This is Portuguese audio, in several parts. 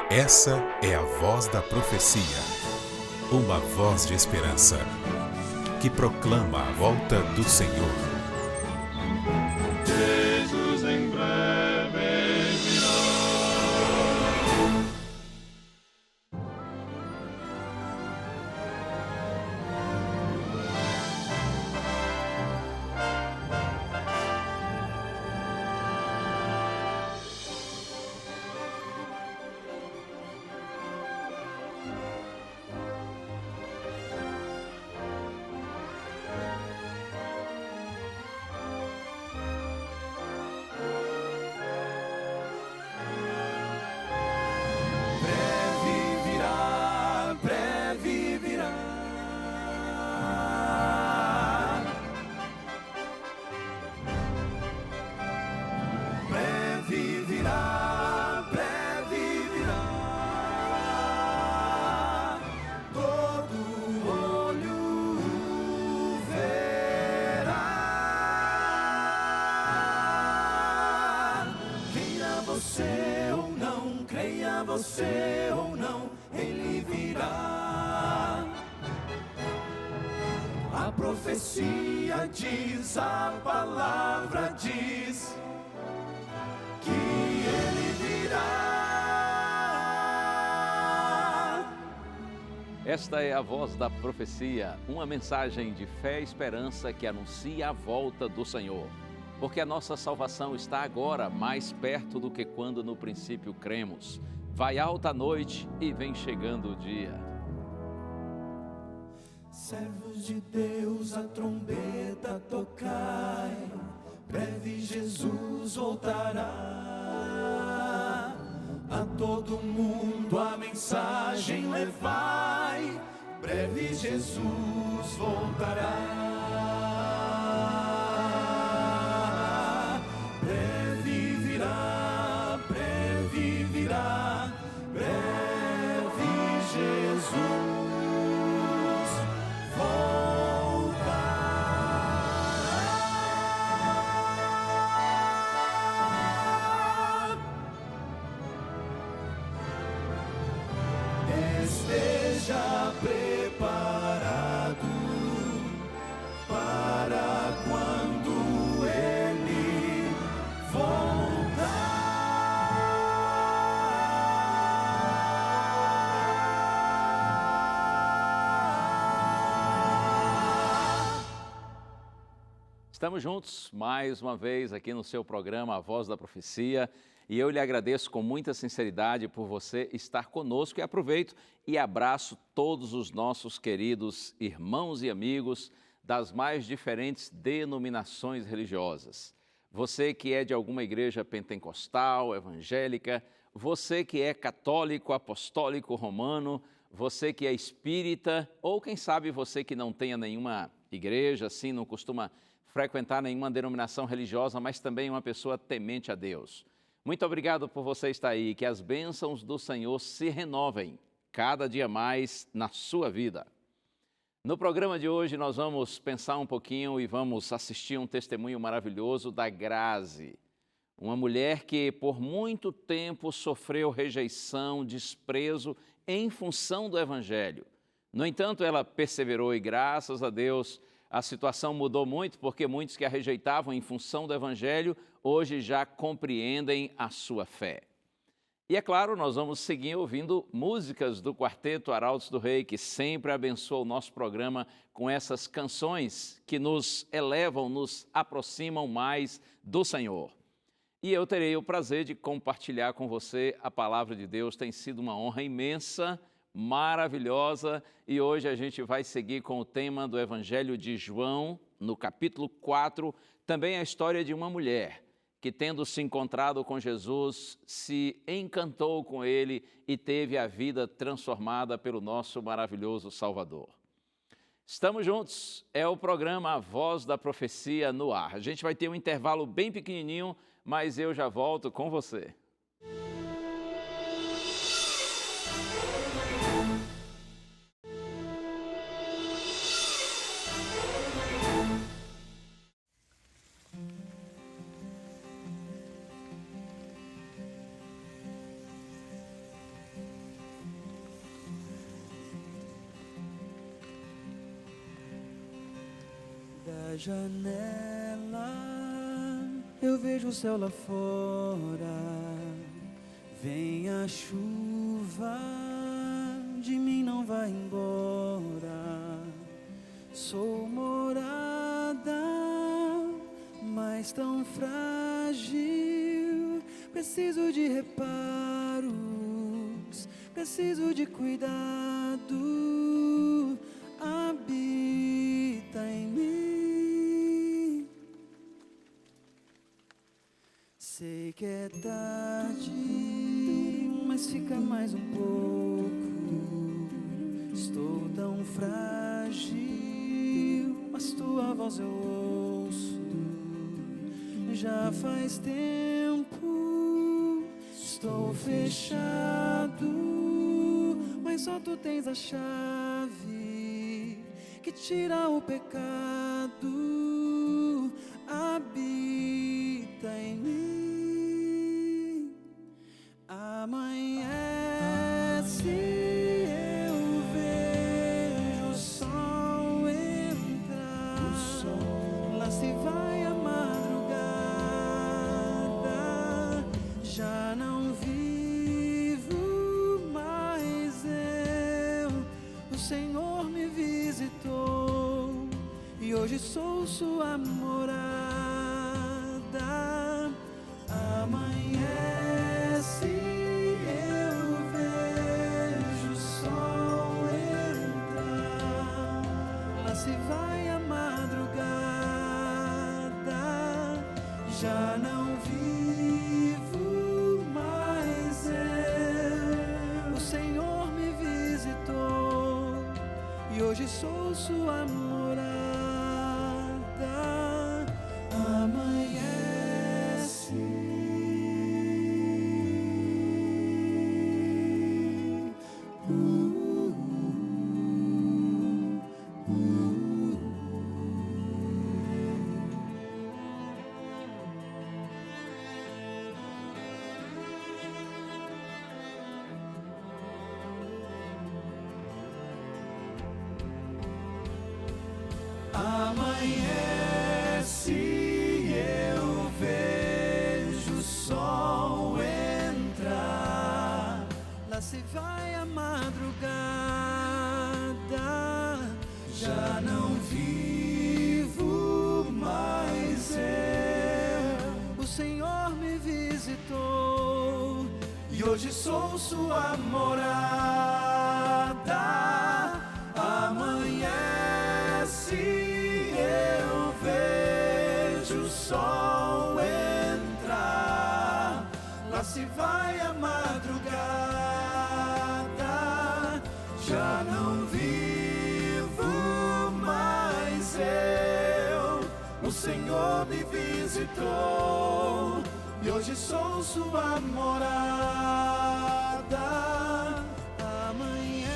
Essa é a voz da profecia, uma voz de esperança, que proclama a volta do Senhor. Jesus em breve virá. Você ou não, ele virá. A profecia diz, a palavra diz que ele virá. Esta é a voz da profecia, uma mensagem de fé e esperança que anuncia a volta do Senhor. Porque a nossa salvação está agora mais perto do que quando no princípio cremos. Vai alta a noite e vem chegando o dia. Servos de Deus, a trombeta tocai, breve Jesus voltará. A todo mundo a mensagem levai, breve Jesus voltará. Esteja preparado para quando ele voltar. Estamos juntos mais uma vez aqui no seu programa A Voz da Profecia e eu lhe agradeço com muita sinceridade por você estar conosco e aproveito e abraço todos os nossos queridos irmãos e amigos das mais diferentes denominações religiosas. Você que é de alguma igreja pentecostal, evangélica, você que é católico, apostólico, romano, você que é espírita ou quem sabe você que não tenha nenhuma igreja, assim, não costuma frequentar nenhuma denominação religiosa, mas também uma pessoa temente a Deus. Muito obrigado por você estar aí, que as bênçãos do Senhor se renovem cada dia mais na sua vida. No programa de hoje nós vamos pensar um pouquinho e vamos assistir um testemunho maravilhoso da Grazi, uma mulher que por muito tempo sofreu rejeição, desprezo em função do Evangelho. No entanto, ela perseverou e graças a Deus a situação mudou muito porque muitos que a rejeitavam em função do Evangelho hoje já compreendem a sua fé. E é claro, nós vamos seguir ouvindo músicas do Quarteto Arautos do Rei, que sempre abençoa o nosso programa com essas canções que nos elevam, nos aproximam mais do Senhor. E eu terei o prazer de compartilhar com você a palavra de Deus. Tem sido uma honra imensa, maravilhosa, e hoje a gente vai seguir com o tema do Evangelho de João, no capítulo 4, também a história de uma mulher que, tendo se encontrado com Jesus, se encantou com ele e teve a vida transformada pelo nosso maravilhoso Salvador. Estamos juntos, é o programa A Voz da Profecia no ar. A gente vai ter um intervalo bem pequenininho, mas eu já volto com você. janela eu vejo o céu lá fora. Vem a chuva, de mim não vai embora. Sou morada, mas tão frágil. Preciso de reparos, preciso de cuidado. Habita em mim. Sei que é tarde, mas fica mais um pouco. Estou tão frágil, mas tua voz eu ouço. Já faz tempo, estou fechado, mas só tu tens a chave que tira o pecado. Habita em mim. Amanhece, eu vejo o sol entrar. Lá se vai a madrugada. Já não vivo mais eu. O Senhor me visitou e hoje sou sua morada. Amanhece, eu vejo o sol entrar. Lá se vai a madrugada. Já não vivo mais eu. O Senhor me visitou e hoje sou sua morada. Amanhece. Amanhece, eu vejo o sol entrar. Lá se vai a madrugada. Já não vivo mais eu. O Senhor me visitou e hoje sou sua morada. Amanhece, eu vejo o sol entrar. Lá se vai a madrugada. Já não vivo mais eu. O Senhor me visitou e hoje sou sua morada. Amanhece.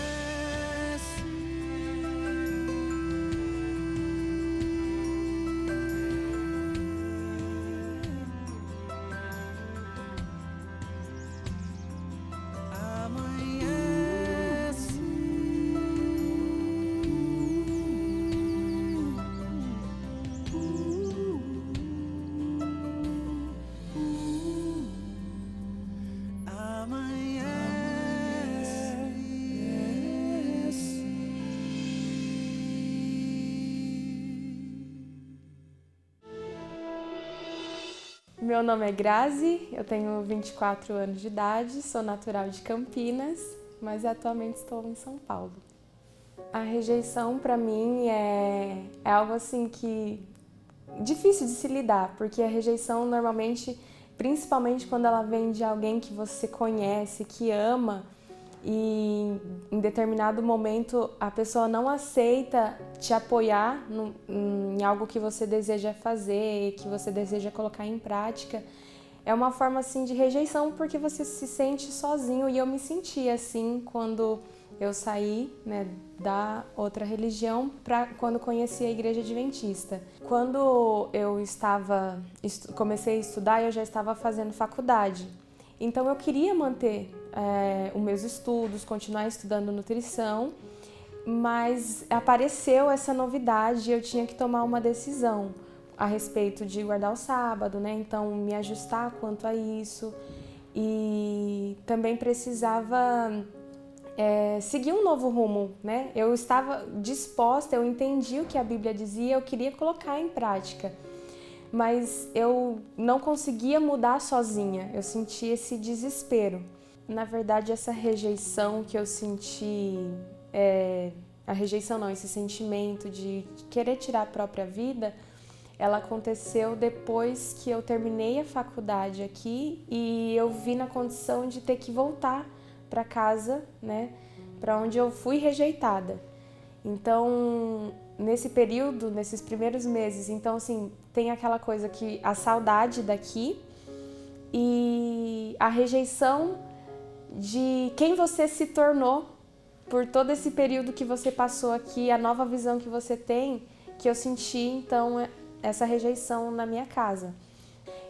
Meu nome é Grazi, eu tenho 24 anos de idade, sou natural de Campinas, mas atualmente estou em São Paulo. A rejeição para mim é algo assim que difícil de se lidar, porque a rejeição normalmente, principalmente quando ela vem de alguém que você conhece, que ama, e em determinado momento a pessoa não aceita te apoiar em algo que você deseja fazer, que você deseja colocar em prática, é uma forma assim de rejeição, porque você se sente sozinho, e eu me senti assim quando eu saí, né, da outra religião quando conheci a Igreja Adventista. Quando eu comecei a estudar, eu já estava fazendo faculdade, então eu queria manter os meus estudos, continuar estudando nutrição, mas apareceu essa novidade e eu tinha que tomar uma decisão a respeito de guardar o sábado, né? Então, me ajustar quanto a isso. E também precisava seguir um novo rumo, né? Eu estava disposta, eu entendi o que a Bíblia dizia, eu queria colocar em prática. Mas eu não conseguia mudar sozinha, eu senti esse desespero. Na verdade, essa rejeição que eu senti, a rejeição não, esse sentimento de querer tirar a própria vida, ela aconteceu depois que eu terminei a faculdade aqui e eu vi na condição de ter que voltar para casa, né, para onde eu fui rejeitada. Então, nesse período, nesses primeiros meses, então assim, tem aquela coisa que a saudade daqui e a rejeição de quem você se tornou por todo esse período que você passou aqui, a nova visão que você tem, que eu senti então essa rejeição na minha casa.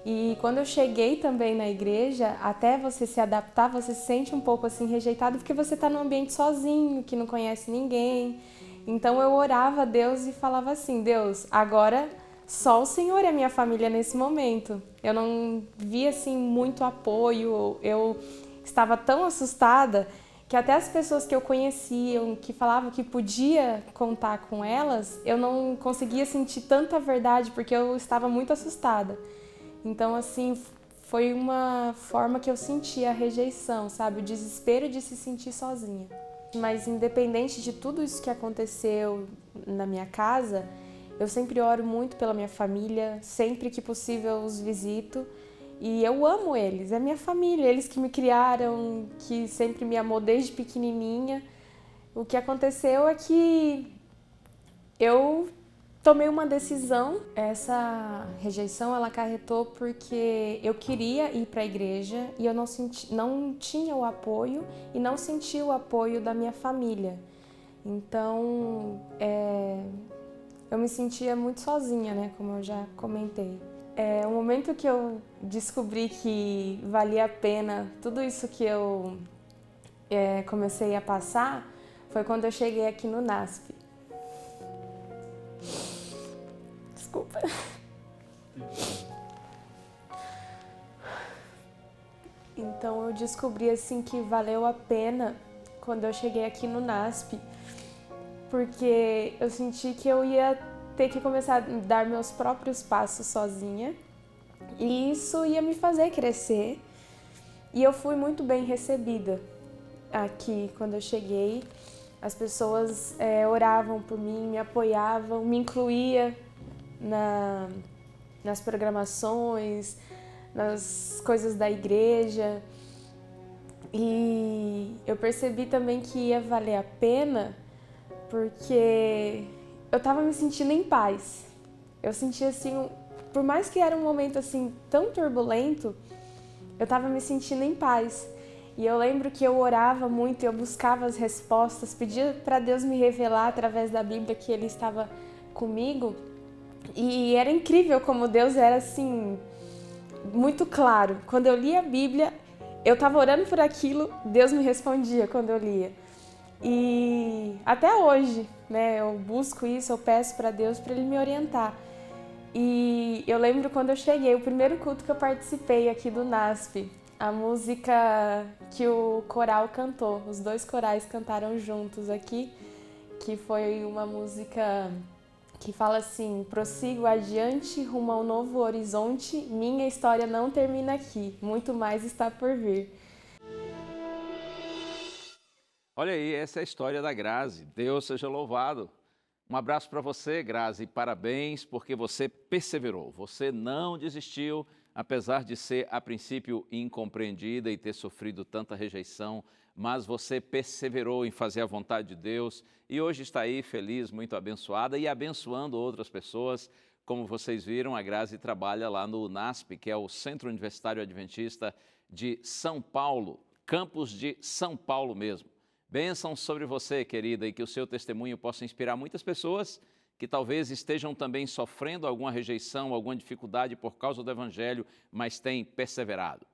E quando eu cheguei também na igreja, até você se adaptar, você se sente um pouco assim rejeitado porque você está num ambiente sozinho, que não conhece ninguém. Então eu orava a Deus e falava assim, Deus, agora só o Senhor é minha família nesse momento. Eu não via assim muito apoio, eu estava tão assustada que até as pessoas que eu conhecia, que falavam que podia contar com elas, eu não conseguia sentir tanta verdade porque eu estava muito assustada. Então, assim, foi uma forma que eu senti a rejeição, sabe? O desespero de se sentir sozinha. Mas independente de tudo isso que aconteceu na minha casa, eu sempre oro muito pela minha família, sempre que possível os visito. E eu amo eles, é minha família, eles que me criaram, que sempre me amou desde pequenininha. O que aconteceu é que eu tomei uma decisão. Essa rejeição ela acarretou porque eu queria ir para a igreja e eu não tinha o apoio e não sentia o apoio da minha família. Então, eu me sentia muito sozinha, né, como eu já comentei. O momento que eu descobri que valia a pena tudo isso que eu comecei a passar foi quando eu cheguei aqui no NASP. Desculpa. Então eu descobri assim que valeu a pena quando eu cheguei aqui no NASP, porque eu senti que eu ia ter que começar a dar meus próprios passos sozinha e isso ia me fazer crescer. E eu fui muito bem recebida aqui quando eu cheguei. As pessoas oravam por mim, me apoiavam, me incluía nas programações, nas coisas da igreja. E eu percebi também que ia valer a pena porque eu estava me sentindo em paz. Eu sentia assim, por mais que era um momento assim tão turbulento, eu estava me sentindo em paz. E eu lembro que eu orava muito, eu buscava as respostas, pedia para Deus me revelar através da Bíblia que Ele estava comigo. E era incrível como Deus era assim, muito claro. Quando eu lia a Bíblia, eu estava orando por aquilo, Deus me respondia quando eu lia. E até hoje, né, eu busco isso, eu peço para Deus para Ele me orientar. E eu lembro quando eu cheguei, o primeiro culto que eu participei aqui do NASP, a música que o coral cantou, os dois corais cantaram juntos aqui, que foi uma música que fala assim: prossigo adiante rumo ao novo horizonte, minha história não termina aqui, muito mais está por vir. Olha aí, essa é a história da Grazi. Deus seja louvado. Um abraço para você, Grazi, parabéns porque você perseverou, você não desistiu, apesar de ser a princípio incompreendida e ter sofrido tanta rejeição, mas você perseverou em fazer a vontade de Deus e hoje está aí feliz, muito abençoada e abençoando outras pessoas. Como vocês viram, a Grazi trabalha lá no NASP, que é o Centro Universitário Adventista de São Paulo, campus de São Paulo mesmo. Bênção sobre você, querida, e que o seu testemunho possa inspirar muitas pessoas que talvez estejam também sofrendo alguma rejeição, alguma dificuldade por causa do Evangelho, mas têm perseverado.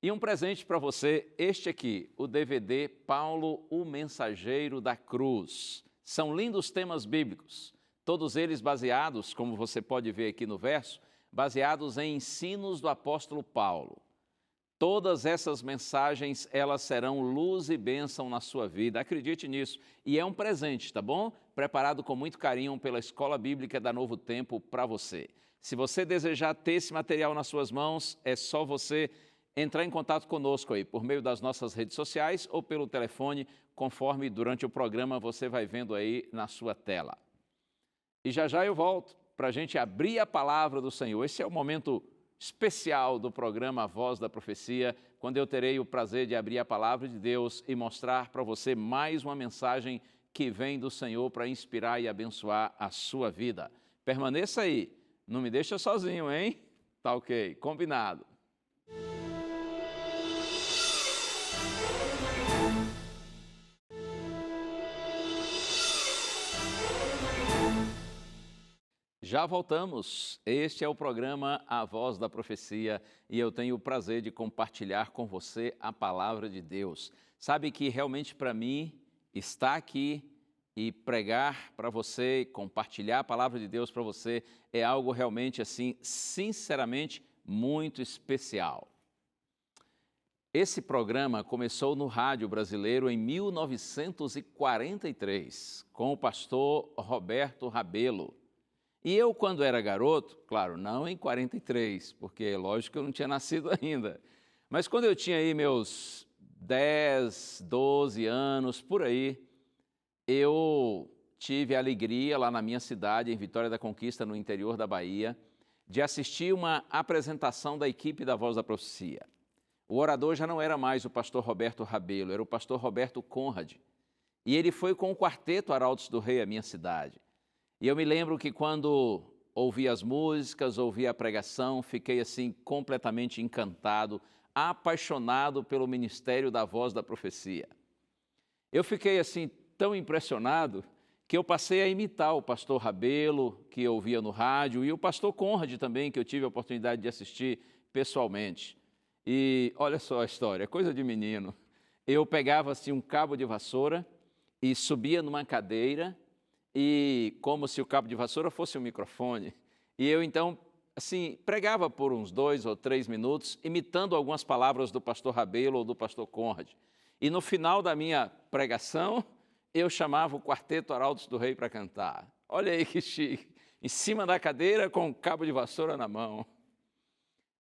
E um presente para você, este aqui, o DVD Paulo, o Mensageiro da Cruz. São lindos temas bíblicos, todos eles baseados, como você pode ver aqui no verso, baseados em ensinos do apóstolo Paulo. Todas essas mensagens, elas serão luz e bênção na sua vida, acredite nisso. E é um presente, tá bom? Preparado com muito carinho pela Escola Bíblica da Novo Tempo para você. Se você desejar ter esse material nas suas mãos, é só você entrar em contato conosco aí, por meio das nossas redes sociais ou pelo telefone, conforme durante o programa você vai vendo aí na sua tela. E já já eu volto para a gente abrir a palavra do Senhor. Esse é o momento especial do programa A Voz da Profecia, quando eu terei o prazer de abrir a palavra de Deus e mostrar para você mais uma mensagem que vem do Senhor para inspirar e abençoar a sua vida. Permaneça aí, não me deixa sozinho, hein? Tá ok, combinado. Já voltamos. Este é o programa A Voz da Profecia e eu tenho o prazer de compartilhar com você a palavra de Deus. Sabe que realmente para mim estar aqui e pregar para você, compartilhar a palavra de Deus para você é algo realmente assim, sinceramente, muito especial. Esse programa começou no rádio brasileiro em 1943 com o pastor Roberto Rabelo. E eu, quando era garoto, claro, não em 43, porque é lógico que eu não tinha nascido ainda, mas quando eu tinha aí meus 10, 12 anos, por aí, eu tive a alegria lá na minha cidade, em Vitória da Conquista, no interior da Bahia, de assistir uma apresentação da equipe da Voz da Profecia. O orador já não era mais o pastor Roberto Rabelo, era o pastor Roberto Conrad. E ele foi com o quarteto Arautos do Rei à minha cidade. E eu me lembro que quando ouvi as músicas, ouvi a pregação, fiquei assim completamente encantado, apaixonado pelo ministério da Voz da Profecia. Eu fiquei assim tão impressionado que eu passei a imitar o pastor Rabelo, que eu ouvia no rádio, e o pastor Conrad também, que eu tive a oportunidade de assistir pessoalmente. E olha só a história, coisa de menino. Eu pegava assim um cabo de vassoura e subia numa cadeira, e como se o cabo de vassoura fosse um microfone. E eu, então, assim, pregava por uns 2 ou 3 minutos, imitando algumas palavras do pastor Rabelo ou do pastor Conrad. E no final da minha pregação, eu chamava o quarteto Arautos do Rei para cantar. Olha aí que chique, em cima da cadeira com um cabo de vassoura na mão.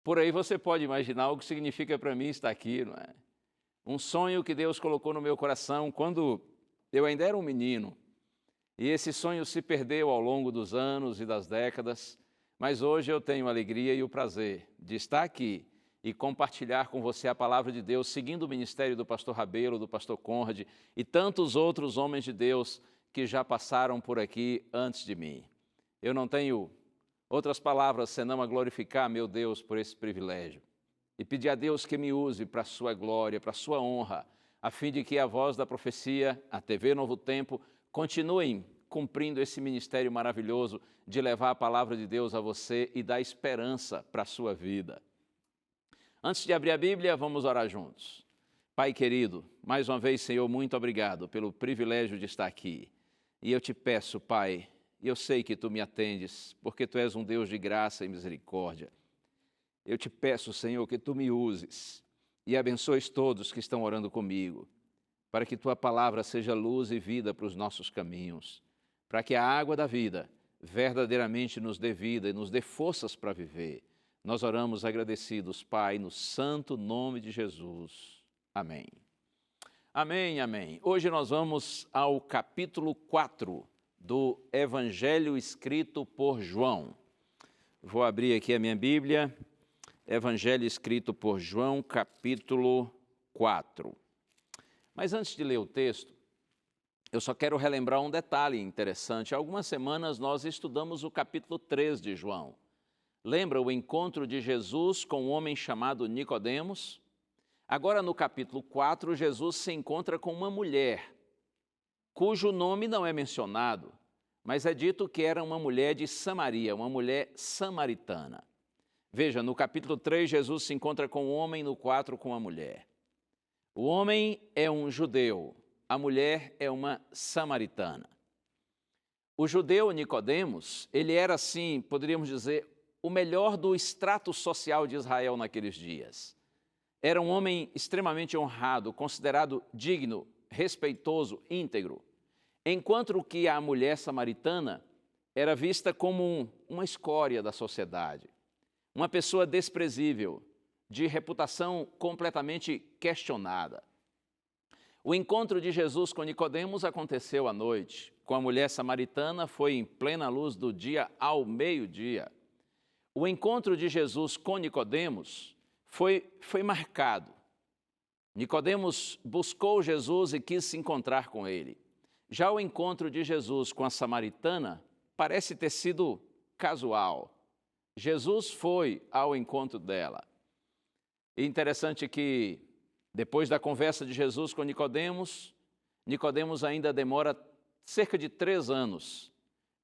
Por aí você pode imaginar o que significa para mim estar aqui, não é? Um sonho que Deus colocou no meu coração quando eu ainda era um menino. E esse sonho se perdeu ao longo dos anos e das décadas, mas hoje eu tenho a alegria e o prazer de estar aqui e compartilhar com você a palavra de Deus, seguindo o ministério do pastor Rabelo, do pastor Conrad e tantos outros homens de Deus que já passaram por aqui antes de mim. Eu não tenho outras palavras senão a glorificar meu Deus por esse privilégio e pedir a Deus que me use para a sua glória, para a sua honra, a fim de que a Voz da Profecia, a TV Novo Tempo, continuem cumprindo esse ministério maravilhoso de levar a palavra de Deus a você e dar esperança para a sua vida. Antes de abrir a Bíblia, vamos orar juntos. Pai querido, mais uma vez, Senhor, muito obrigado pelo privilégio de estar aqui. E eu te peço, Pai, e eu sei que Tu me atendes, porque Tu és um Deus de graça e misericórdia. Eu te peço, Senhor, que Tu me uses e abençoes todos que estão orando comigo, para que Tua palavra seja luz e vida para os nossos caminhos, para que a água da vida verdadeiramente nos dê vida e nos dê forças para viver. Nós oramos agradecidos, Pai, no santo nome de Jesus. Amém. Amém, amém. Hoje nós vamos ao capítulo 4 do Evangelho escrito por João. Vou abrir aqui a minha Bíblia, Evangelho escrito por João, capítulo 4. Mas antes de ler o texto, eu só quero relembrar um detalhe interessante. Há algumas semanas nós estudamos o capítulo 3 de João. Lembra o encontro de Jesus com um homem chamado Nicodemos? Agora no capítulo 4, Jesus se encontra com uma mulher, cujo nome não é mencionado, mas é dito que era uma mulher de Samaria, uma mulher samaritana. Veja, no capítulo 3, Jesus se encontra com o homem, no 4, com a mulher. O homem é um judeu, a mulher é uma samaritana. O judeu Nicodemos, ele era, assim, poderíamos dizer, o melhor do extrato social de Israel naqueles dias. Era um homem extremamente honrado, considerado digno, respeitoso, íntegro, enquanto que a mulher samaritana era vista como uma escória da sociedade, uma pessoa desprezível, de reputação completamente questionada. O encontro de Jesus com Nicodemos aconteceu à noite. Com a mulher samaritana foi em plena luz do dia ao meio-dia. O encontro de Jesus com Nicodemos foi marcado. Nicodemos buscou Jesus e quis se encontrar com ele. Já o encontro de Jesus com a samaritana parece ter sido casual. Jesus foi ao encontro dela. E interessante que, depois da conversa de Jesus com Nicodemos, Nicodemos ainda demora cerca de 3 anos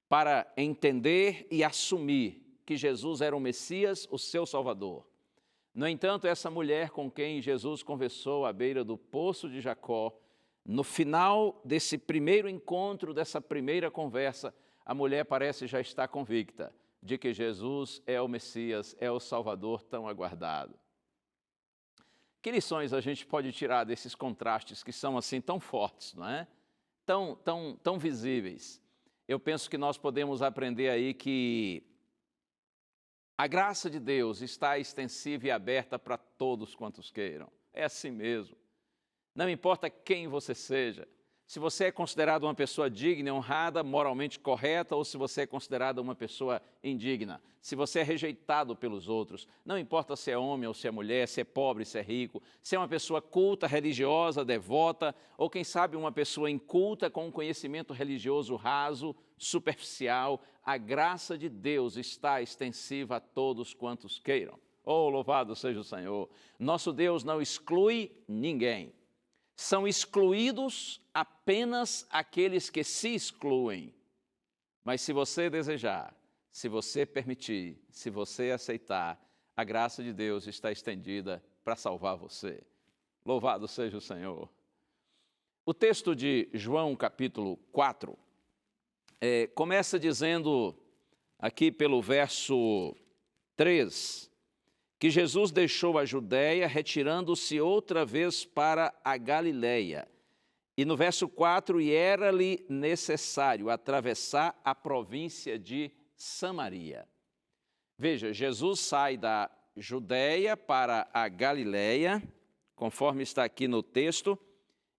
para entender e assumir que Jesus era o Messias, o seu Salvador. No entanto, essa mulher com quem Jesus conversou à beira do poço de Jacó, no final desse primeiro encontro, dessa primeira conversa, a mulher parece já estar convicta de que Jesus é o Messias, é o Salvador tão aguardado. Que lições a gente pode tirar desses contrastes que são assim tão fortes, não é? Tão visíveis? Eu penso que nós podemos aprender aí que a graça de Deus está extensiva e aberta para todos quantos queiram. É assim mesmo. Não importa quem você seja, se você é considerado uma pessoa digna, honrada, moralmente correta, ou se você é considerada uma pessoa indigna, se você é rejeitado pelos outros, não importa se é homem ou se é mulher, se é pobre, se é rico, se é uma pessoa culta, religiosa, devota, ou quem sabe uma pessoa inculta com um conhecimento religioso raso, superficial, a graça de Deus está extensiva a todos quantos queiram. Oh, louvado seja o Senhor! Nosso Deus não exclui ninguém. São excluídos apenas aqueles que se excluem. Mas se você desejar, se você permitir, se você aceitar, a graça de Deus está estendida para salvar você. Louvado seja o Senhor! O texto de João, capítulo 4, começa dizendo, aqui pelo verso 3, que Jesus deixou a Judéia, retirando-se outra vez para a Galiléia. E no verso 4, e era-lhe necessário atravessar a província de Samaria. Veja, Jesus sai da Judéia para a Galiléia, conforme está aqui no texto,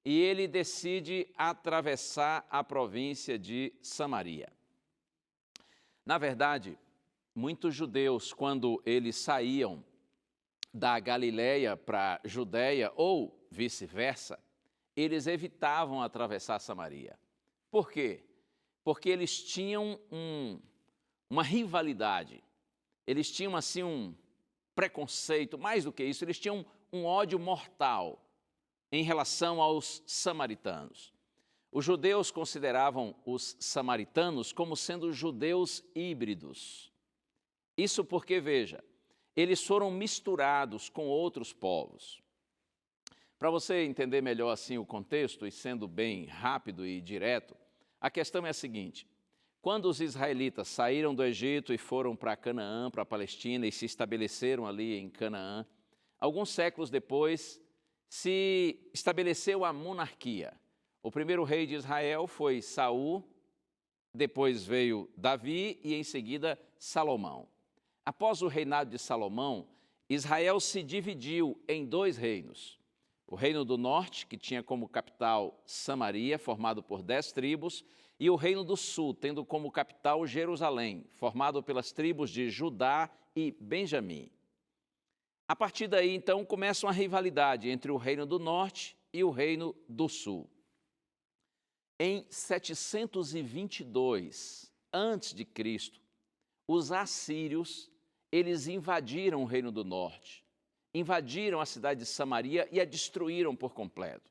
e ele decide atravessar a província de Samaria. Na verdade, muitos judeus, quando eles saíam da Galiléia para a Judéia, ou vice-versa, eles evitavam atravessar Samaria. Por quê? Porque eles tinham uma rivalidade, eles tinham assim um preconceito, mais do que isso, eles tinham um ódio mortal em relação aos samaritanos. Os judeus consideravam os samaritanos como sendo judeus híbridos. Isso porque, veja, eles foram misturados com outros povos. Para você entender melhor assim o contexto, e sendo bem rápido e direto, a questão é a seguinte: quando os israelitas saíram do Egito e foram para Canaã, para a Palestina, e se estabeleceram ali em Canaã, alguns séculos depois se estabeleceu a monarquia. O primeiro rei de Israel foi Saul, depois veio Davi e em seguida Salomão. Após o reinado de Salomão, Israel se dividiu em 2 reinos. O reino do norte, que tinha como capital Samaria, formado por 10 tribos, e o reino do sul, tendo como capital Jerusalém, formado pelas tribos de Judá e Benjamim. A partir daí, então, começa uma rivalidade entre o reino do norte e o reino do sul. Em 722 a.C., os assírios, eles invadiram o reino do norte, invadiram a cidade de Samaria e a destruíram por completo.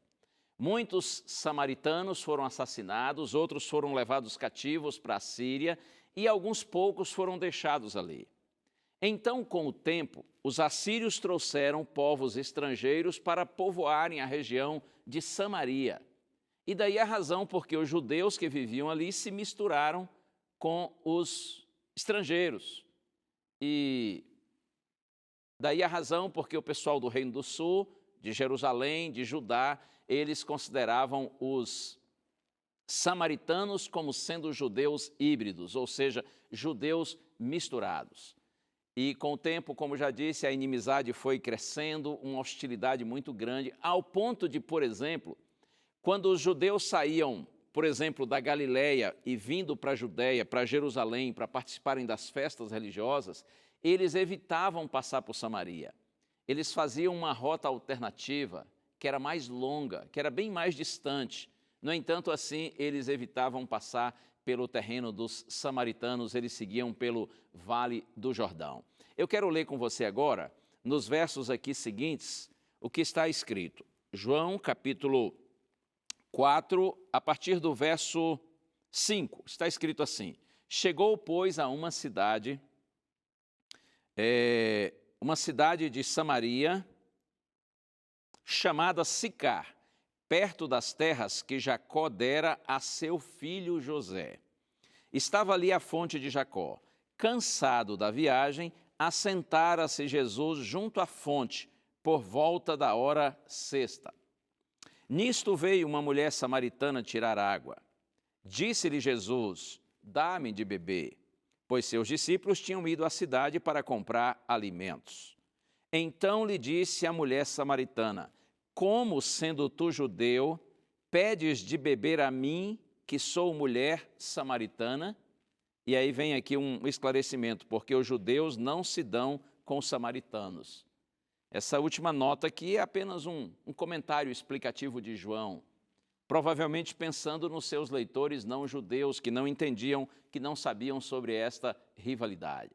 Muitos samaritanos foram assassinados, outros foram levados cativos para a Síria e alguns poucos foram deixados ali. Então, com o tempo, os assírios trouxeram povos estrangeiros para povoarem a região de Samaria. E daí a razão porque os judeus que viviam ali se misturaram com os estrangeiros. E daí a razão porque o pessoal do Reino do Sul, de Jerusalém, de Judá, eles consideravam os samaritanos como sendo judeus híbridos, ou seja, judeus misturados. E com o tempo, como já disse, a inimizade foi crescendo, uma hostilidade muito grande, ao ponto de, por exemplo, quando os judeus saíam, por exemplo, da Galileia e vindo para a Judéia, para Jerusalém, para participarem das festas religiosas, eles evitavam passar por Samaria. Eles faziam uma rota alternativa, que era mais longa, que era bem mais distante. No entanto, assim, eles evitavam passar pelo terreno dos samaritanos, eles seguiam pelo Vale do Jordão. Eu quero ler com você agora, nos versos aqui seguintes, o que está escrito. João, capítulo 4, a partir do verso 5, está escrito assim: chegou, pois, a uma cidade de Samaria, chamada Sicar, perto das terras que Jacó dera a seu filho José. Estava ali a fonte de Jacó. Cansado da viagem, assentara-se Jesus junto à fonte, por volta da hora sexta. Nisto veio uma mulher samaritana tirar água. Disse-lhe Jesus: dá-me de beber, pois seus discípulos tinham ido à cidade para comprar alimentos. Então lhe disse a mulher samaritana: como, sendo tu judeu, pedes de beber a mim, que sou mulher samaritana? E aí vem aqui um esclarecimento, porque os judeus não se dão com os samaritanos. Essa última nota aqui é apenas um comentário explicativo de João, provavelmente pensando nos seus leitores não judeus, que não entendiam, que não sabiam sobre esta rivalidade.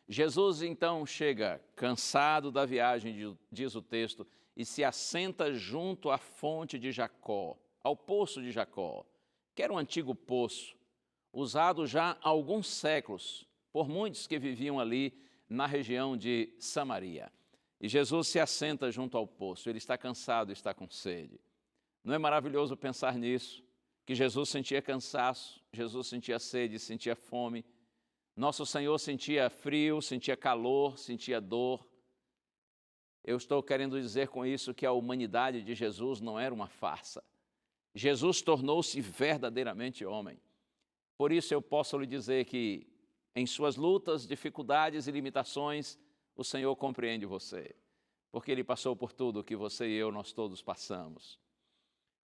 Jesus, então, chega cansado da viagem, diz o texto, e se assenta junto à fonte de Jacó, ao poço de Jacó, que era um antigo poço, usado já há alguns séculos por muitos que viviam ali na região de Samaria. E Jesus se assenta junto ao poço, ele está cansado, está com sede. Não é maravilhoso pensar nisso? Que Jesus sentia cansaço, Jesus sentia sede, sentia fome. Nosso Senhor sentia frio, sentia calor, sentia dor. Eu estou querendo dizer com isso que a humanidade de Jesus não era uma farsa. Jesus tornou-se verdadeiramente homem. Por isso eu posso lhe dizer que em suas lutas, dificuldades e limitações, o Senhor compreende você, porque Ele passou por tudo que você e eu, nós todos passamos.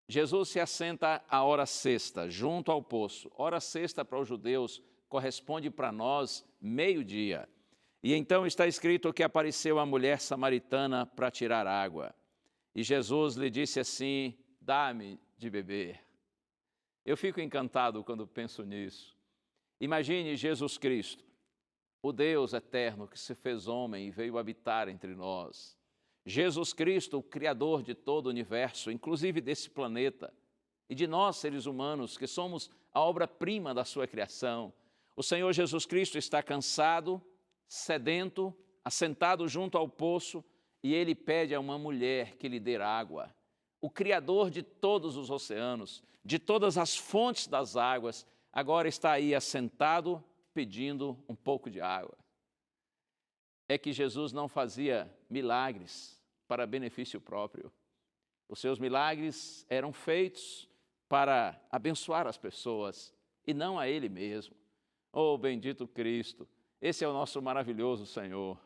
Jesus se assenta à hora sexta, junto ao poço. Hora sexta para os judeus corresponde para nós meio-dia. E então está escrito que apareceu a mulher samaritana para tirar água. E Jesus lhe disse assim: dá-me de beber. Eu fico encantado quando penso nisso. Imagine Jesus Cristo, o Deus eterno que se fez homem e veio habitar entre nós. Jesus Cristo, o Criador de todo o universo, inclusive desse planeta, e de nós, seres humanos, que somos a obra-prima da sua criação. O Senhor Jesus Cristo está cansado, sedento, assentado junto ao poço, e ele pede a uma mulher que lhe dê água. O Criador de todos os oceanos, de todas as fontes das águas, agora está aí assentado, pedindo um pouco de água. É que Jesus não fazia milagres para benefício próprio. Os seus milagres eram feitos para abençoar as pessoas e não a Ele mesmo. Oh, bendito Cristo, esse é o nosso maravilhoso Senhor.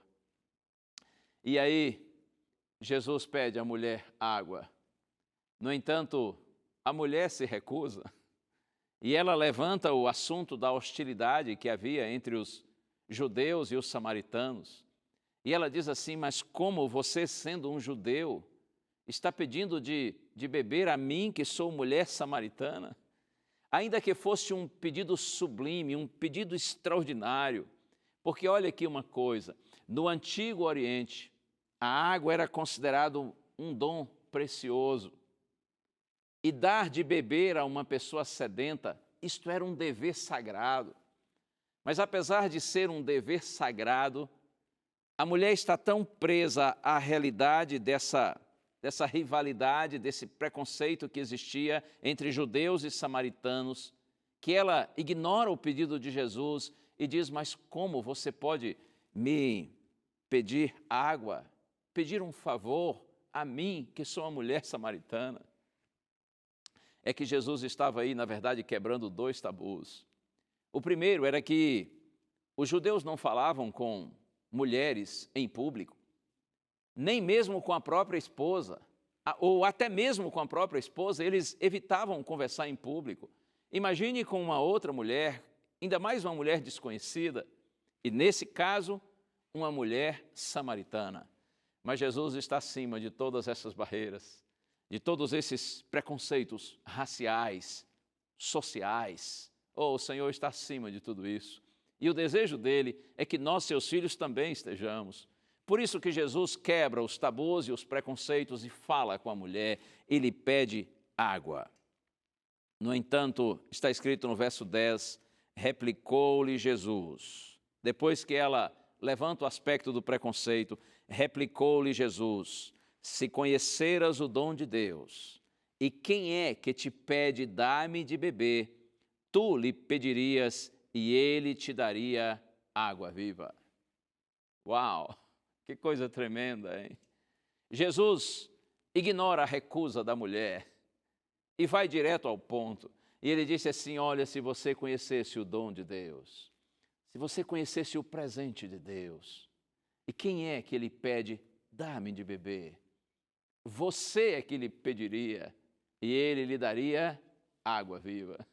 E aí, Jesus pede à mulher água. No entanto, a mulher se recusa e ela levanta o assunto da hostilidade que havia entre os judeus e os samaritanos. E ela diz assim: mas como você, sendo um judeu, está pedindo de beber a mim, que sou mulher samaritana? Ainda que fosse um pedido sublime, um pedido extraordinário, porque olha aqui uma coisa, no Antigo Oriente, a água era considerado um dom precioso. E dar de beber a uma pessoa sedenta, isto era um dever sagrado. Mas apesar de ser um dever sagrado, a mulher está tão presa à realidade dessa rivalidade, desse preconceito que existia entre judeus e samaritanos, que ela ignora o pedido de Jesus e diz: mas como você pode me pedir água, pedir um favor a mim, que sou uma mulher samaritana? É que Jesus estava aí, na verdade, quebrando 2 tabus. O primeiro era que os judeus não falavam com mulheres em público, nem mesmo com a própria esposa, ou até mesmo com a própria esposa, eles evitavam conversar em público. Imagine com uma outra mulher, ainda mais uma mulher desconhecida, e nesse caso, uma mulher samaritana. Mas Jesus está acima de todas essas barreiras, de todos esses preconceitos raciais, sociais. O Senhor está acima de tudo isso. E o desejo dele é que nós, seus filhos, também estejamos. Por isso que Jesus quebra os tabus e os preconceitos e fala com a mulher, ele pede água. No entanto, está escrito no verso 10, replicou-lhe Jesus. Depois que ela levanta o aspecto do preconceito, replicou-lhe Jesus: se conheceras o dom de Deus, e quem é que te pede dar-me de beber, tu lhe pedirias e ele te daria água viva. Uau, que coisa tremenda, hein? Jesus ignora a recusa da mulher e vai direto ao ponto. E ele disse assim: olha, se você conhecesse o dom de Deus, se você conhecesse o presente de Deus, e quem é que ele pede, dá-me de beber? Você é que lhe pediria, e ele lhe daria água viva.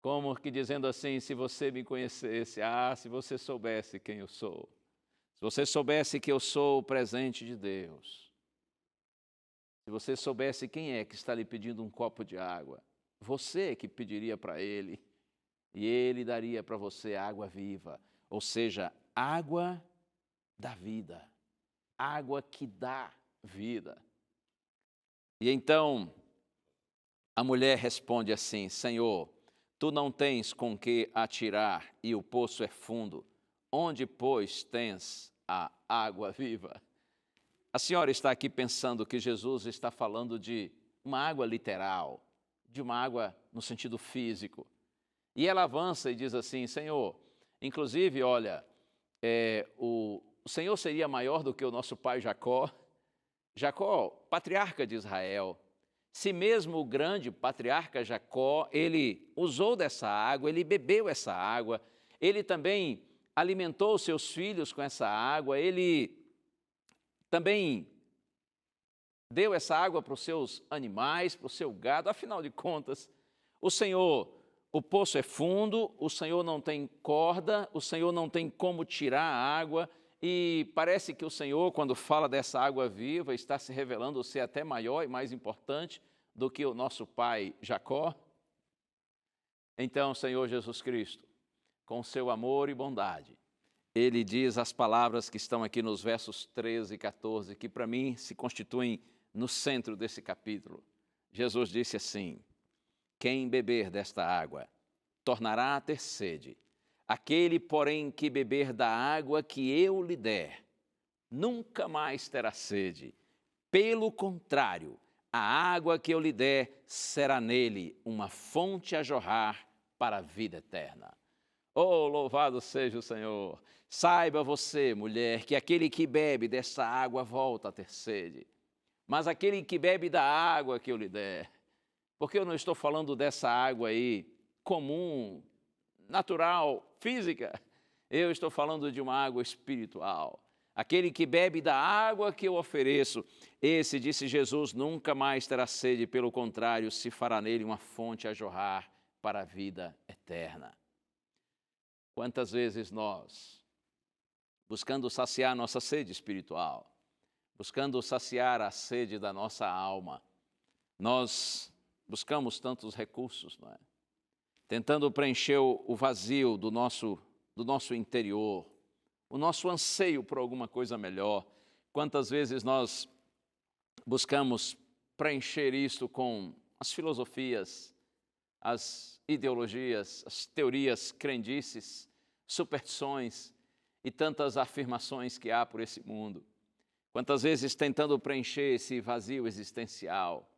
Como que dizendo assim: se você me conhecesse, se você soubesse quem eu sou, se você soubesse que eu sou o presente de Deus, se você soubesse quem é que está lhe pedindo um copo de água, você é que pediria para ele, e ele daria para você água viva, ou seja, água da vida, água que dá vida. E então a mulher responde assim: Senhor, tu não tens com que atirar e o poço é fundo, onde, pois, tens a água viva? A senhora está aqui pensando que Jesus está falando de uma água literal, de uma água no sentido físico. E ela avança e diz assim: Senhor, inclusive, olha, o Senhor seria maior do que o nosso pai Jacó. Jacó, patriarca de Israel. Se mesmo o grande patriarca Jacó, ele usou dessa água, ele bebeu essa água, ele também alimentou seus filhos com essa água, ele também deu essa água para os seus animais, para o seu gado. Afinal de contas, o Senhor, o poço é fundo, o Senhor não tem corda, o Senhor não tem como tirar a água, e parece que o Senhor, quando fala dessa água viva, está se revelando ser até maior e mais importante do que o nosso pai Jacó. Então, Senhor Jesus Cristo, com seu amor e bondade, ele diz as palavras que estão aqui nos versos 13 e 14, que para mim se constituem no centro desse capítulo. Jesus disse assim: quem beber desta água tornará a ter sede. Aquele, porém, que beber da água que eu lhe der, nunca mais terá sede. Pelo contrário, a água que eu lhe der será nele uma fonte a jorrar para a vida eterna. Oh, louvado seja o Senhor! Saiba você, mulher, que aquele que bebe dessa água volta a ter sede. Mas aquele que bebe da água que eu lhe der, porque eu não estou falando dessa água aí comum, natural, física, eu estou falando de uma água espiritual. Aquele que bebe da água que eu ofereço, esse, disse Jesus, nunca mais terá sede, pelo contrário, se fará nele uma fonte a jorrar para a vida eterna. Quantas vezes nós, buscando saciar nossa sede espiritual, buscando saciar a sede da nossa alma, nós buscamos tantos recursos, não é? Tentando preencher o vazio do nosso interior, o nosso anseio por alguma coisa melhor. Quantas vezes nós buscamos preencher isto com as filosofias, as ideologias, as teorias crendices, superstições e tantas afirmações que há por esse mundo. Quantas vezes tentando preencher esse vazio existencial,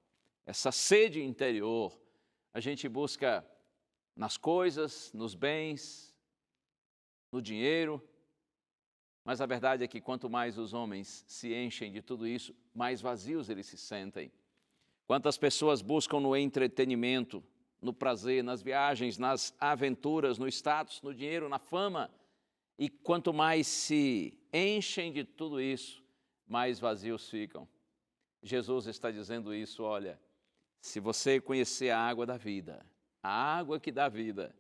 essa sede interior, a gente busca nas coisas, nos bens, no dinheiro, mas a verdade é que quanto mais os homens se enchem de tudo isso, mais vazios eles se sentem. Quantas pessoas buscam no entretenimento, no prazer, nas viagens, nas aventuras, no status, no dinheiro, na fama, e quanto mais se enchem de tudo isso, mais vazios ficam. Jesus está dizendo isso, olha, se você conhecer a água da vida, a água que dá vida,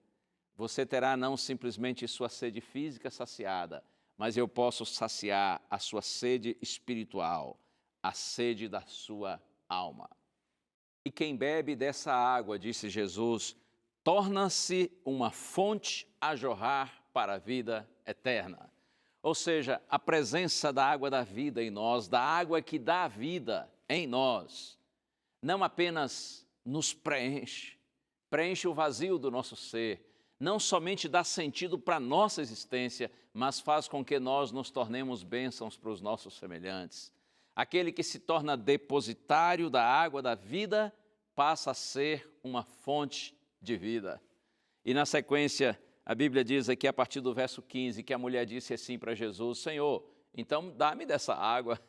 você terá não simplesmente sua sede física saciada, mas eu posso saciar a sua sede espiritual, a sede da sua alma. E quem bebe dessa água, disse Jesus, torna-se uma fonte a jorrar para a vida eterna. Ou seja, a presença da água da vida em nós, da água que dá vida em nós, não apenas nos preenche o vazio do nosso ser, não somente dá sentido para a nossa existência, mas faz com que nós nos tornemos bênçãos para os nossos semelhantes. Aquele que se torna depositário da água da vida passa a ser uma fonte de vida. E na sequência, a Bíblia diz aqui a partir do verso 15, que a mulher disse assim para Jesus, Senhor, então dá-me dessa água,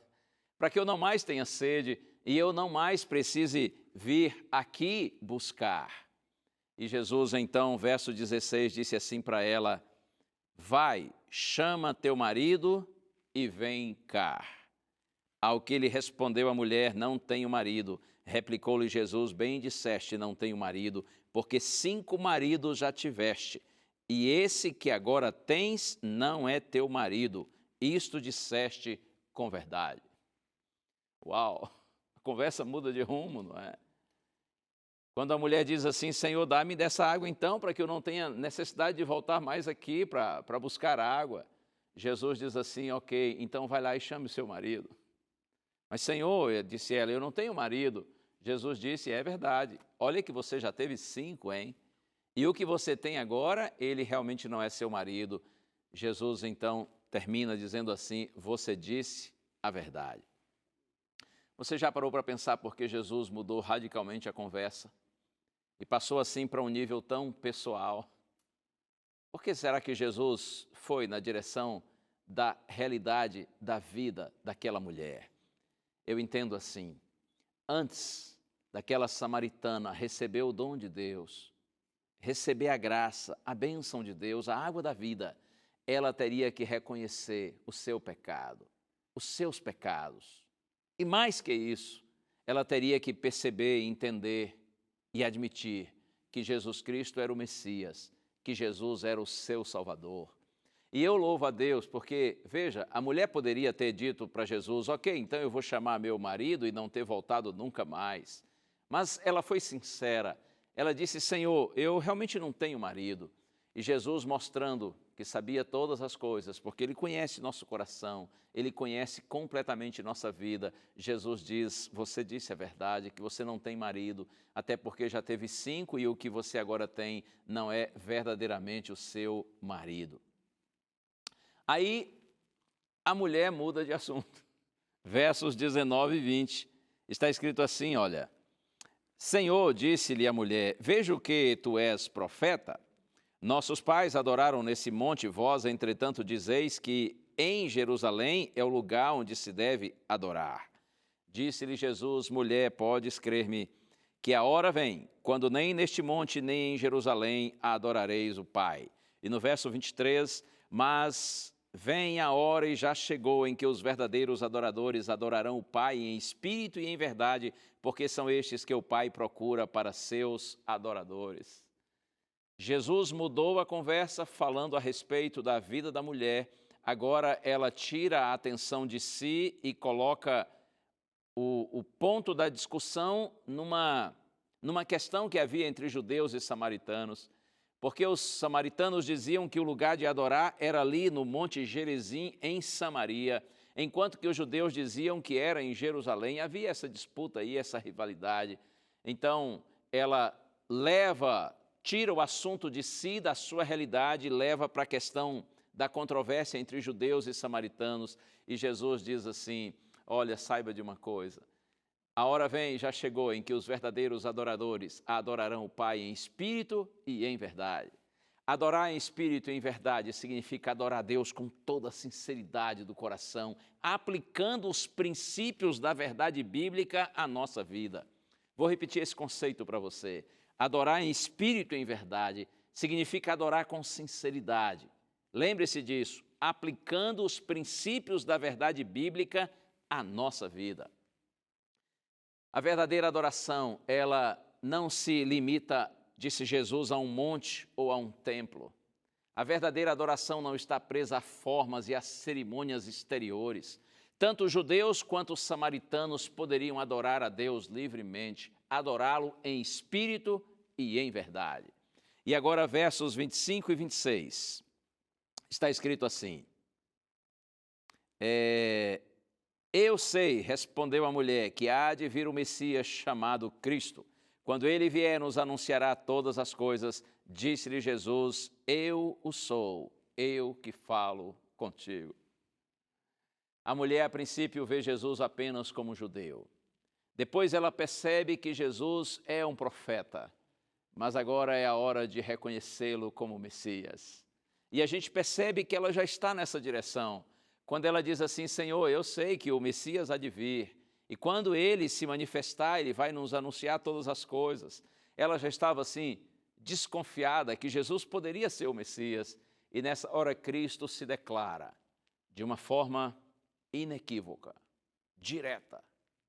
para que eu não mais tenha sede e eu não mais precise vir aqui buscar. E Jesus, então, verso 16, disse assim para ela, vai, chama teu marido e vem cá. Ao que lhe respondeu a mulher, não tenho marido. Replicou-lhe Jesus, bem disseste, não tenho marido, porque 5 maridos já tiveste, e esse que agora tens não é teu marido. Isto disseste com verdade. Uau, a conversa muda de rumo, não é? Quando a mulher diz assim, Senhor, dá-me dessa água então, para que eu não tenha necessidade de voltar mais aqui para buscar água. Jesus diz assim, ok, então vai lá e chame o seu marido. Mas Senhor, disse ela, eu não tenho marido. Jesus disse, é verdade, olha que você já teve 5, hein? E o que você tem agora, ele realmente não é seu marido. Jesus então termina dizendo assim, você disse a verdade. Você já parou para pensar por que Jesus mudou radicalmente a conversa? E passou assim para um nível tão pessoal? Por que será que Jesus foi na direção da realidade da vida daquela mulher? Eu entendo assim, antes daquela samaritana receber o dom de Deus, receber a graça, a bênção de Deus, a água da vida, ela teria que reconhecer o seu pecado, os seus pecados. E mais que isso, ela teria que perceber, entender e admitir que Jesus Cristo era o Messias, que Jesus era o seu Salvador. E eu louvo a Deus porque, veja, a mulher poderia ter dito para Jesus, ok, então eu vou chamar meu marido e não ter voltado nunca mais. Mas ela foi sincera, ela disse, Senhor, eu realmente não tenho marido. E Jesus mostrando que sabia todas as coisas, porque Ele conhece nosso coração, Ele conhece completamente nossa vida. Jesus diz, você disse a verdade, que você não tem marido, até porque já teve 5 e o que você agora tem não é verdadeiramente o seu marido. Aí a mulher muda de assunto. Versos 19 e 20, está escrito assim, olha, Senhor, disse-lhe a mulher, vejo que tu és profeta. Nossos pais adoraram nesse monte, vós, entretanto, dizeis que em Jerusalém é o lugar onde se deve adorar. Disse-lhe Jesus, mulher, podes crer-me, que a hora vem, quando nem neste monte, nem em Jerusalém adorareis o Pai. E no verso 23, mas vem a hora e já chegou em que os verdadeiros adoradores adorarão o Pai em espírito e em verdade, porque são estes que o Pai procura para seus adoradores. Jesus mudou a conversa falando a respeito da vida da mulher. Agora ela tira a atenção de si e coloca o ponto da discussão numa questão que havia entre judeus e samaritanos. Porque os samaritanos diziam que o lugar de adorar era ali no Monte Gerizim, em Samaria, enquanto que os judeus diziam que era em Jerusalém. Havia essa disputa aí, essa rivalidade. Então ela tira o assunto de si, da sua realidade, e leva para a questão da controvérsia entre judeus e samaritanos. E Jesus diz assim: olha, saiba de uma coisa, a hora vem, já chegou, em que os verdadeiros adoradores adorarão o Pai em espírito e em verdade. Adorar em espírito e em verdade significa adorar a Deus com toda a sinceridade do coração, aplicando os princípios da verdade bíblica à nossa vida. Vou repetir esse conceito para você. Adorar em espírito e em verdade significa adorar com sinceridade. Lembre-se disso, aplicando os princípios da verdade bíblica à nossa vida. A verdadeira adoração, ela não se limita, disse Jesus, a um monte ou a um templo. A verdadeira adoração não está presa a formas e a cerimônias exteriores. Tanto os judeus quanto os samaritanos poderiam adorar a Deus livremente, adorá-lo em espírito e em verdade. E agora versos 25 e 26. Está escrito assim: eu sei, respondeu a mulher, que há de vir o Messias chamado Cristo. Quando ele vier, nos anunciará todas as coisas. Disse-lhe Jesus: eu o sou, eu que falo contigo. A mulher, a princípio, vê Jesus apenas como judeu. Depois ela percebe que Jesus é um profeta, mas agora é a hora de reconhecê-lo como Messias. E a gente percebe que ela já está nessa direção, quando ela diz assim: Senhor, eu sei que o Messias há de vir, e quando ele se manifestar, ele vai nos anunciar todas as coisas. Ela já estava assim, desconfiada que Jesus poderia ser o Messias, e nessa hora Cristo se declara de uma forma inequívoca, direta,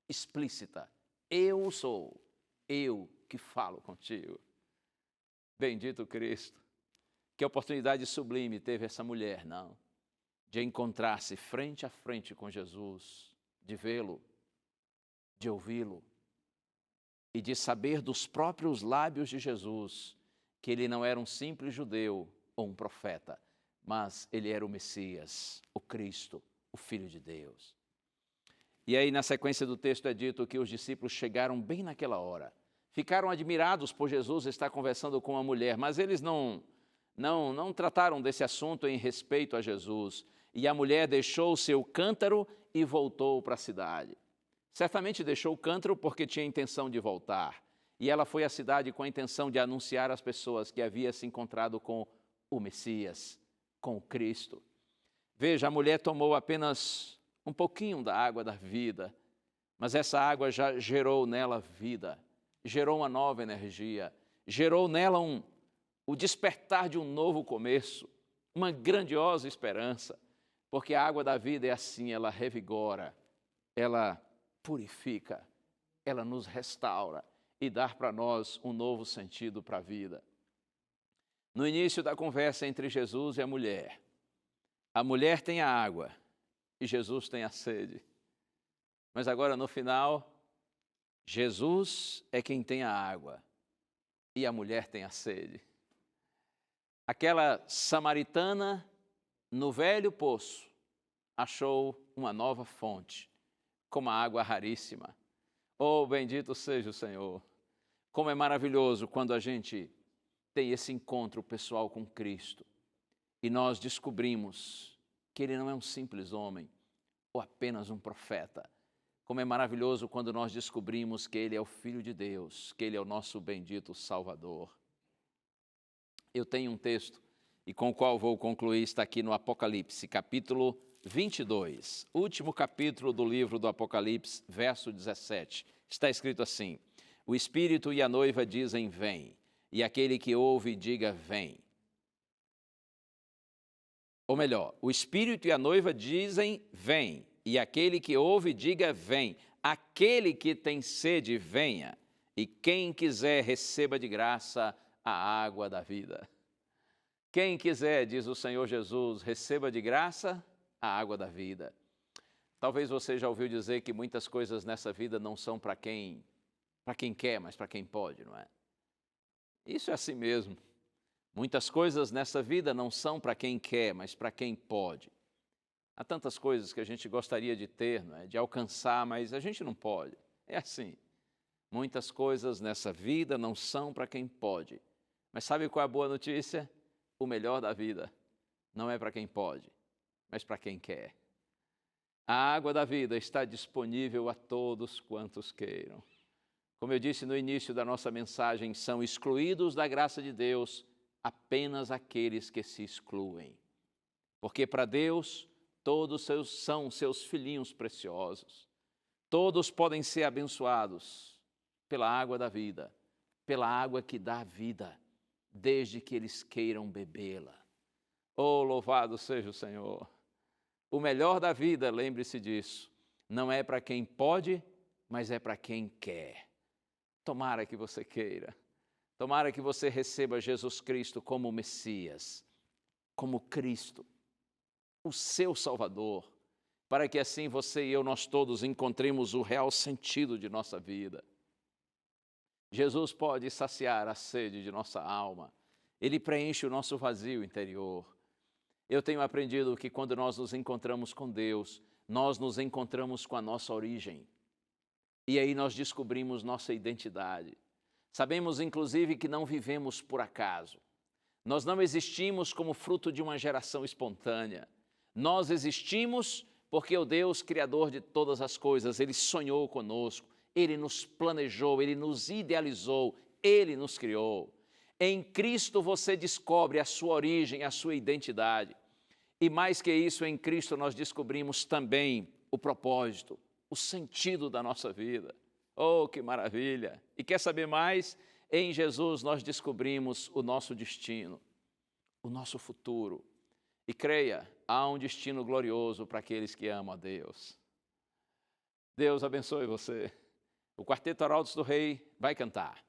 explícita: eu sou, eu que falo contigo. Bendito Cristo. Que oportunidade sublime teve essa mulher, não? De encontrar-se frente a frente com Jesus, de vê-lo, de ouvi-lo e de saber dos próprios lábios de Jesus que ele não era um simples judeu ou um profeta, mas ele era o Messias, o Cristo, o Filho de Deus. E aí, na sequência do texto, é dito que os discípulos chegaram bem naquela hora. Ficaram admirados por Jesus estar conversando com a mulher, mas eles não trataram desse assunto em respeito a Jesus. E a mulher deixou o seu cântaro e voltou para a cidade. Certamente deixou o cântaro porque tinha intenção de voltar. E ela foi à cidade com a intenção de anunciar às pessoas que havia se encontrado com o Messias, com o Cristo. Veja, a mulher tomou apenas um pouquinho da água da vida, mas essa água já gerou nela vida, gerou uma nova energia, gerou nela o despertar de um novo começo, uma grandiosa esperança, porque a água da vida é assim, ela revigora, ela purifica, ela nos restaura e dá para nós um novo sentido para a vida. No início da conversa entre Jesus e a mulher tem a água e Jesus tem a sede. Mas agora, no final, Jesus é quem tem a água e a mulher tem a sede. Aquela samaritana, no velho poço, achou uma nova fonte, com uma água raríssima. Oh, bendito seja o Senhor! Como é maravilhoso quando a gente tem esse encontro pessoal com Cristo e nós descobrimos que Ele não é um simples homem ou apenas um profeta. Como é maravilhoso quando nós descobrimos que Ele é o Filho de Deus, que Ele é o nosso bendito Salvador. Eu tenho um texto e com o qual vou concluir, está aqui no Apocalipse, capítulo 22, último capítulo do livro do Apocalipse, verso 17. Está escrito assim: o Espírito e a noiva dizem vem, e aquele que ouve diga vem. Ou melhor, o Espírito e a noiva dizem vem, e aquele que ouve diga vem. Aquele que tem sede venha, e quem quiser receba de graça a água da vida. Quem quiser, diz o Senhor Jesus, receba de graça a água da vida. Talvez você já ouviu dizer que muitas coisas nessa vida não são para quem quer, mas para quem pode, não é? Isso é assim mesmo. Muitas coisas nessa vida não são para quem quer, mas para quem pode. Há tantas coisas que a gente gostaria de ter, não é? De alcançar, mas a gente não pode. É assim. Muitas coisas nessa vida não são para quem pode, Mas sabe qual é a boa notícia? O melhor da vida não é para quem pode, mas para quem quer. A água da vida está disponível a todos quantos queiram. Como eu disse no início da nossa mensagem, são excluídos da graça de Deus apenas aqueles que se excluem. Porque para Deus, todos são seus filhinhos preciosos. Todos podem ser abençoados pela água da vida, pela água que dá vida, desde que eles queiram bebê-la. Oh, louvado seja o Senhor! O melhor da vida, lembre-se disso, não é para quem pode, mas é para quem quer. Tomara que você queira. Tomara que você receba Jesus Cristo como Messias, como Cristo, o seu Salvador, para que assim você e eu, nós todos, encontremos o real sentido de nossa vida. Jesus pode saciar a sede de nossa alma. Ele preenche o nosso vazio interior. Eu tenho aprendido que quando nós nos encontramos com Deus, nós nos encontramos com a nossa origem. E aí nós descobrimos nossa identidade. Sabemos, inclusive, que não vivemos por acaso. Nós não existimos como fruto de uma geração espontânea. Nós existimos porque o Deus, Criador de todas as coisas, Ele sonhou conosco, Ele nos planejou, Ele nos idealizou, Ele nos criou. Em Cristo você descobre a sua origem, a sua identidade. E mais que isso, em Cristo nós descobrimos também o propósito, o sentido da nossa vida. Oh, que maravilha! E quer saber mais? Em Jesus nós descobrimos o nosso destino, o nosso futuro. E creia, há um destino glorioso para aqueles que amam a Deus. Deus abençoe você. O Quarteto Arautos do Rei vai cantar.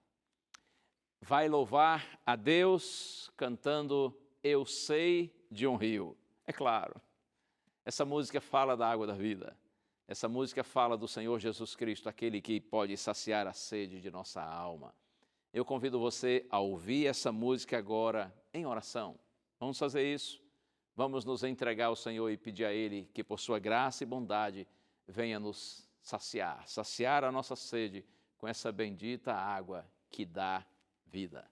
Vai louvar a Deus cantando Eu Sei de um Rio. É claro, essa música fala da água da vida. Essa música fala do Senhor Jesus Cristo, aquele que pode saciar a sede de nossa alma. Eu convido você a ouvir essa música agora em oração. Vamos fazer isso? Vamos nos entregar ao Senhor e pedir a Ele que, por sua graça e bondade, venha nos saciar a nossa sede com essa bendita água que dá vida.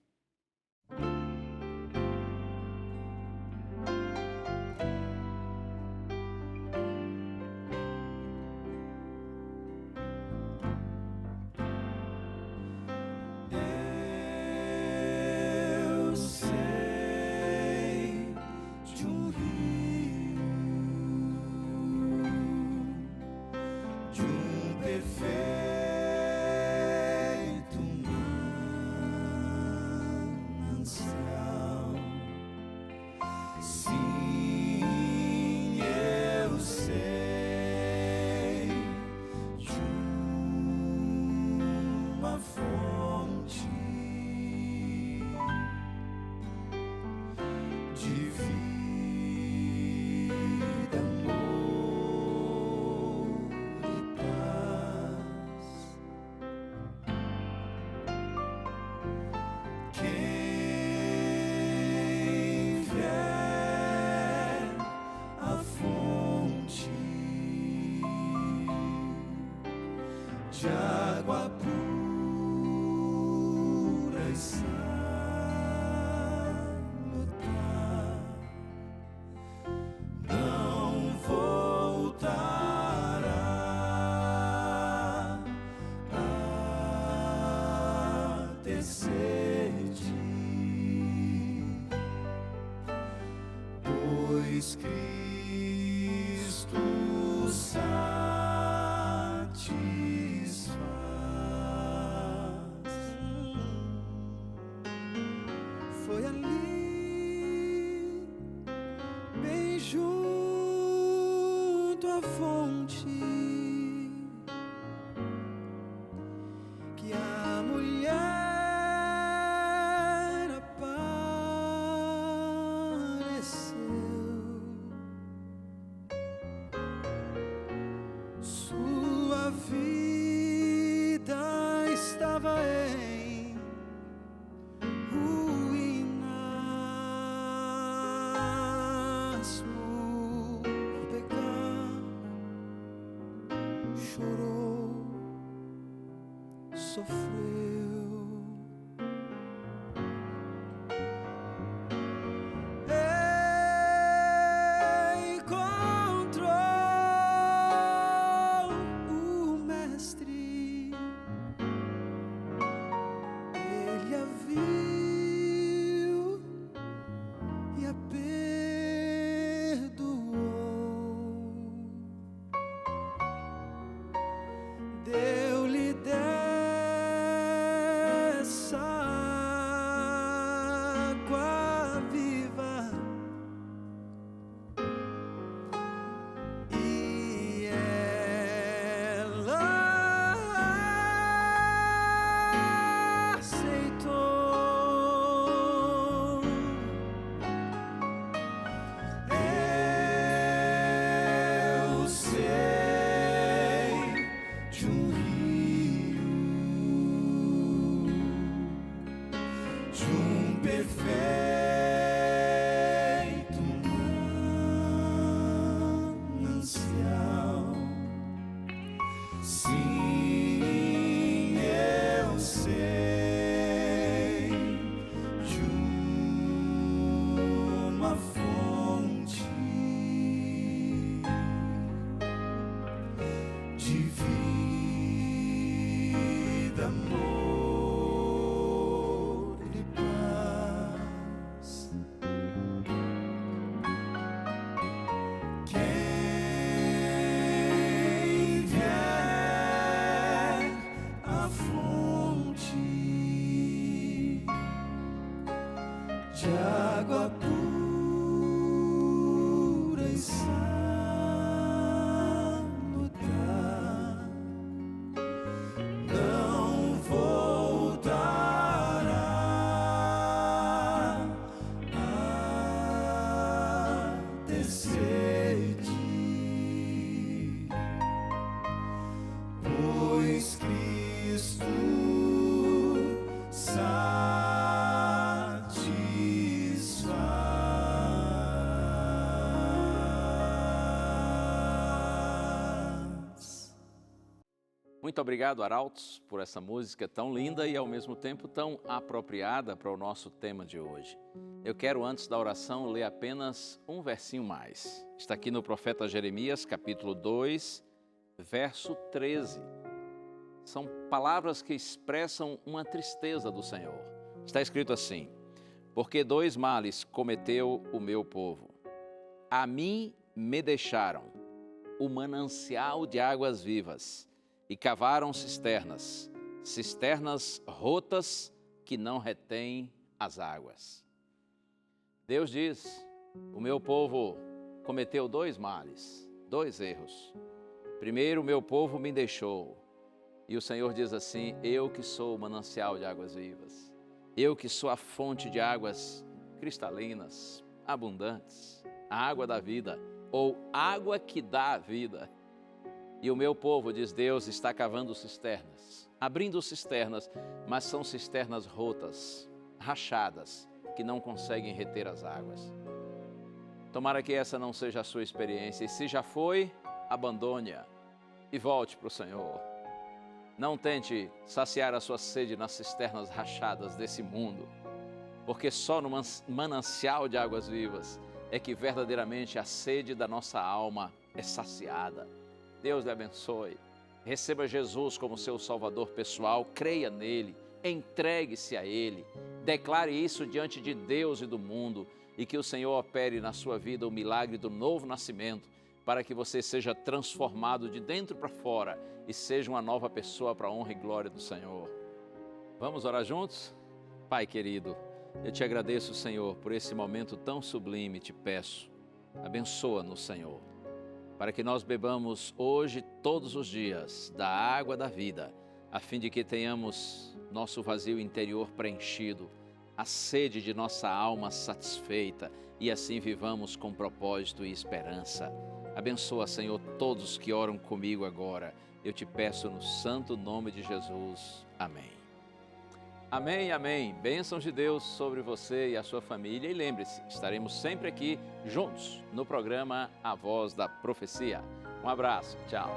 De água pura e salutar, não voltará a ter sede, pois Cristo foi ali, bem junto à fonte, que a mulher apareceu. Sua vida estava em ruínas por pecar, chorou, sofreu, Sim, eu sei de uma fonte de vida, amor e paz. Quem vier à fonte de água pura e salutar, não voltará a ter sede, pois Cristo satisfaz. Muito obrigado, Arautos, por essa música tão linda e ao mesmo tempo tão apropriada para o nosso tema de hoje. Eu quero, antes da oração, ler apenas um versinho mais. Está aqui no profeta Jeremias, capítulo 2, verso 13. São palavras que expressam uma tristeza do Senhor. Está escrito assim: porque dois males cometeu o meu povo. A mim me deixaram o manancial de águas vivas e cavaram cisternas, cisternas rotas que não retêm as águas. Deus diz: o meu povo cometeu dois males, dois erros. Primeiro, o meu povo me deixou. E o Senhor diz assim: eu que sou o manancial de águas vivas, eu que sou a fonte de águas cristalinas, abundantes, a água da vida, ou água que dá a vida. E o meu povo, diz Deus, está cavando cisternas, abrindo cisternas, mas são cisternas rotas, rachadas, que não conseguem reter as águas. Tomara que essa não seja a sua experiência, e se já foi, abandone-a e volte para o Senhor. Não tente saciar a sua sede nas cisternas rachadas desse mundo, porque só no manancial de águas vivas é que verdadeiramente a sede da nossa alma é saciada. Deus lhe abençoe. Receba Jesus como seu Salvador pessoal, creia nele, entregue-se a Ele, declare isso diante de Deus e do mundo, e que o Senhor opere na sua vida o milagre do novo nascimento, para que você seja transformado de dentro para fora e seja uma nova pessoa para a honra e glória do Senhor. Vamos orar juntos? Pai querido, eu te agradeço, Senhor, por esse momento tão sublime, te peço, abençoa-nos, Senhor, para que nós bebamos hoje, todos os dias, da água da vida, a fim de que tenhamos nosso vazio interior preenchido, a sede de nossa alma satisfeita e assim vivamos com propósito e esperança. Abençoa, Senhor, todos que oram comigo agora. Eu te peço no santo nome de Jesus. Amém. Amém, amém. Bênçãos de Deus sobre você e a sua família. E lembre-se, estaremos sempre aqui juntos no programa A Voz da Profecia. Um abraço, tchau.